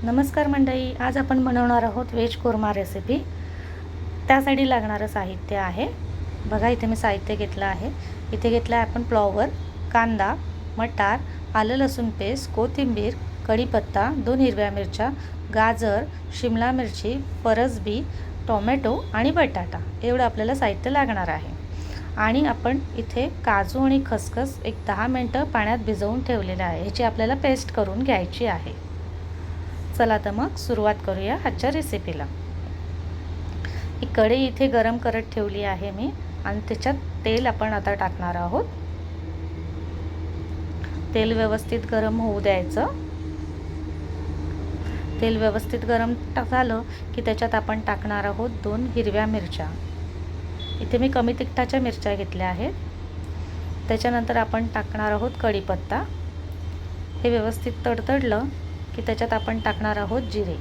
नमस्कार मंडळी, आज आपण बनवणार आहोत व्हेज कोरमा रेसिपी। त्यासाठी लागणारं साहित्य आहे बघा, इथे मी साहित्य घेतलं आहे। इथे घेतला आहे आपण फ्लॉवर, कांदा, मटार, आलं लसूण पेस्ट, कोथिंबीर, कढीपत्ता, 2 हिरव्या मिरच्या, गाजर, शिमला मिरची, परसबी, टोमॅटो आणि बटाटा एवढं आपल्याला साहित्य लागणार आहे। आणि आपण इथे काजू आणि खसखस एक 10 मिनिटं पाण्यात भिजवून ठेवलेले आहे। ह्याची आपल्याला पेस्ट करून घ्यायची आहे। चला तर मग सुरुवात करूया आजच्या रेसिपीला। एक कढई इथे गरम करत ठेवली आहे मी आणि त्याच्यात तेल आपण आता टाकणार आहोत। तेल व्यवस्थित गरम होऊ द्यायचं। तेल व्यवस्थित गरम झालं की त्याच्यात आपण टाकणार आहोत 2 हिरव्या मिरच्या। इथे मी कमी तिखटाच्या मिरच्या घेतल्या आहेत। त्याच्यानंतर आपण टाकणार आहोत कढीपत्ता। हे व्यवस्थित तडतडलं की त्याच्यात आपण टाकणार आहोत जिरे।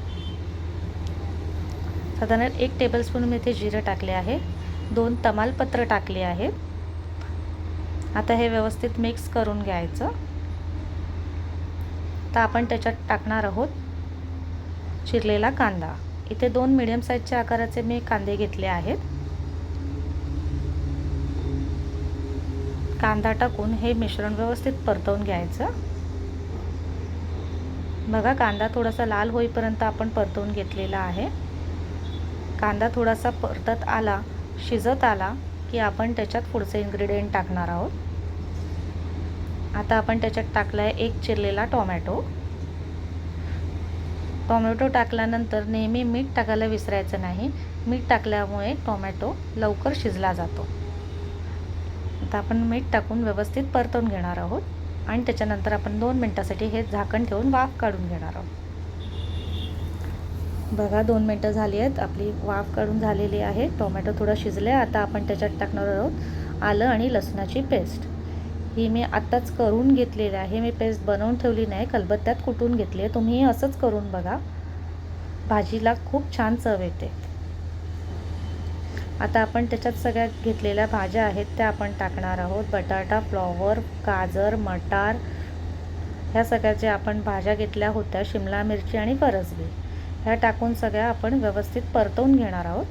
साधारण 1 टेबलस्पून मी इथे जिरे टाकले आहे। 2 तमालपत्र टाकले आहेत। आता हे व्यवस्थित मिक्स करून घ्यायचं। तर आपण त्याच्यात टाकणार आहोत चिरलेला कांदा। इथे 2 मीडियम साईजच्या आकाराचे मी कांदे घेतले आहेत। कांदा टाकून हे मिश्रण व्यवस्थित परतवून घ्यायचं। बघा, कांदा थोडासा लाल होईपर्यंत आपण परतवून घेतलेला आहे। कांदा थोडासा परतत आला, शिजत आला की आपण त्याच्यात पुढचे इन्ग्रेडियंट टाकणार आहोत। आता आपण त्याच्यात टाकला आहे 1 चिरलेला टोमॅटो। टोमॅटो टाकल्यानंतर नेहमी मीठ टाकायला विसरायचं नाही। मीठ टाकल्यामुळे टोमॅटो लवकर शिजला जातो। आता आपण मीठ टाकून व्यवस्थित परतवून घेणार आहोत आणि त्याच्यानंतर आपण 2 मिनिटांसाठी हे झाकण ठेवून वाफ काढून घेणार आहोत। बघा, 2 मिनिटं झाली आहेत, आपली वाफ काढून झालेली आहे। टोमॅटो थोडा शिजले। आता आपण त्याच्यात टाकणार आहोत आलं आणि लसणाची पेस्ट। ही मी आत्ताच करून घेतलेली आहे। मी पेस्ट बनवून ठेवली नाही, खलबत्त्यात कुटून घेतली आहे। तुम्ही असंच करून बघा, भाजीला खूप छान चव येते। आता आपण त्याच्यात सगळ्या घेतलेल्या भाज्या आहेत त्या आपण टाकणार आहोत। बटाटा, फ्लॉवर, गाजर, मटार, ह्या सगळ्या ज्या आपण भाज्या घेतल्या होत्या, शिमला मिरची आणि परसबी, ह्या टाकून सगळ्या आपण व्यवस्थित परतवून घेणार आहोत।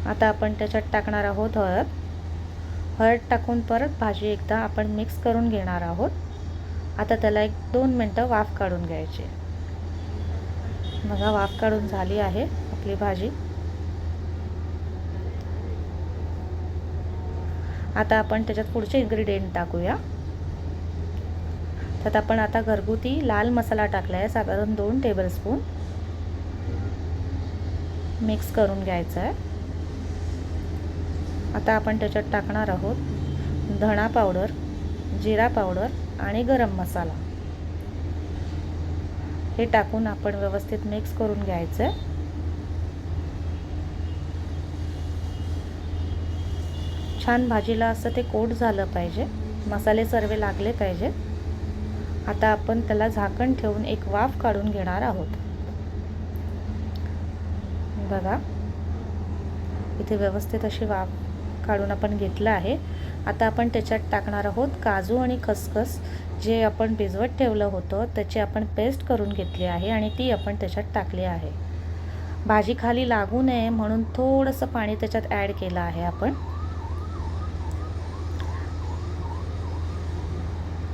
आता आपण त्याच्यात टाकणार आहोत हळद। हळद टाकून परत भाजी एकदा आपण मिक्स करून घेणार आहोत। आता त्याला 1-2 मिनिटं वाफ काढून घ्यायची। बघा, वाफ काढून झाली आहे आपली भाजी। आता आपण त्याच्यात पुढचे इन्ग्रेडियंट टाकूया। त्यात आपण आता घरगुती लाल मसाला टाकला आहे, साधारण 2 टेबलस्पून। मिक्स करून घ्यायचं आहे। आता आपण त्याच्यात टाकणार आहोत धणा पावडर, जिरा पावडर आणि गरम मसाला। हे टाकून आपण व्यवस्थित मिक्स करून घ्यायचं आहे। छान भाजीला असं ते कोट झालं पाहिजे, मसाले सर्व लागले पाहिजे। आता आपण त्याला झाकण ठेवून एक वाफ काढून घेणार आहोत। बघा, इथे व्यवस्थित अशी वाफ काढून आपण घेतलं आहे। आता आपण त्याच्यात टाकणार आहोत काजू आणि खसखस, जे आपण भिजवत ठेवलं होतं त्याची आपण पेस्ट करून घेतली आहे आणि ती आपण त्याच्यात टाकली आहे। भाजी खाली लागू नये म्हणून थोडंसं पाणी त्याच्यात ॲड केलं आहे आपण।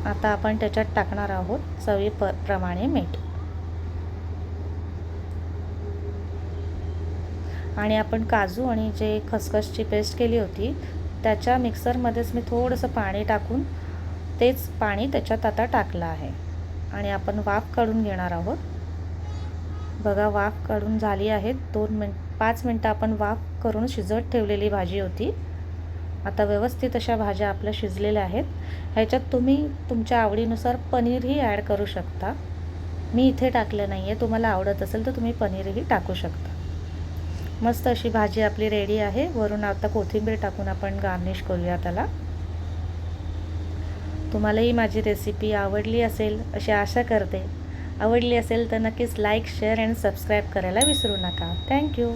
आता आपण त्याच्यात टाकणार आहोत चवीप्रमाणे मीठ। आणि आपण काजू आणि जे खसखसची पेस्ट केली होती त्याच्या मिक्सरमध्येच मी थोडंसं पाणी टाकून तेच पाणी त्याच्यात आता टाकलं आहे आणि आपण वाफ काढून घेणार आहोत। बघा, वाफ काढून झाली आहे। 5 मिनिटं आपण वाफ करून शिजवत ठेवलेली भाजी होती। आता व्यवस्थित अशा भाज्या आपल्या शिजलेल्या आहेत। ह्याच्यात तुम्ही तुमच्या आवडीनुसार पनीरही ॲड करू शकता। मी इथे टाकलं नाही आहे, तुम्हाला आवडत असेल तर तुम्ही पनीरही टाकू शकता। मस्त अशी भाजी आपली रेडी आहे। वरून आता कोथिंबीर टाकून आपण गार्निश करूया त्याला। तुम्हालाही माझी रेसिपी आवडली असेल अशी आशा करते। आवडली असेल तर नक्कीच लाईक, शेअर आणि सबस्क्राईब करायला विसरू नका। थँक्यू।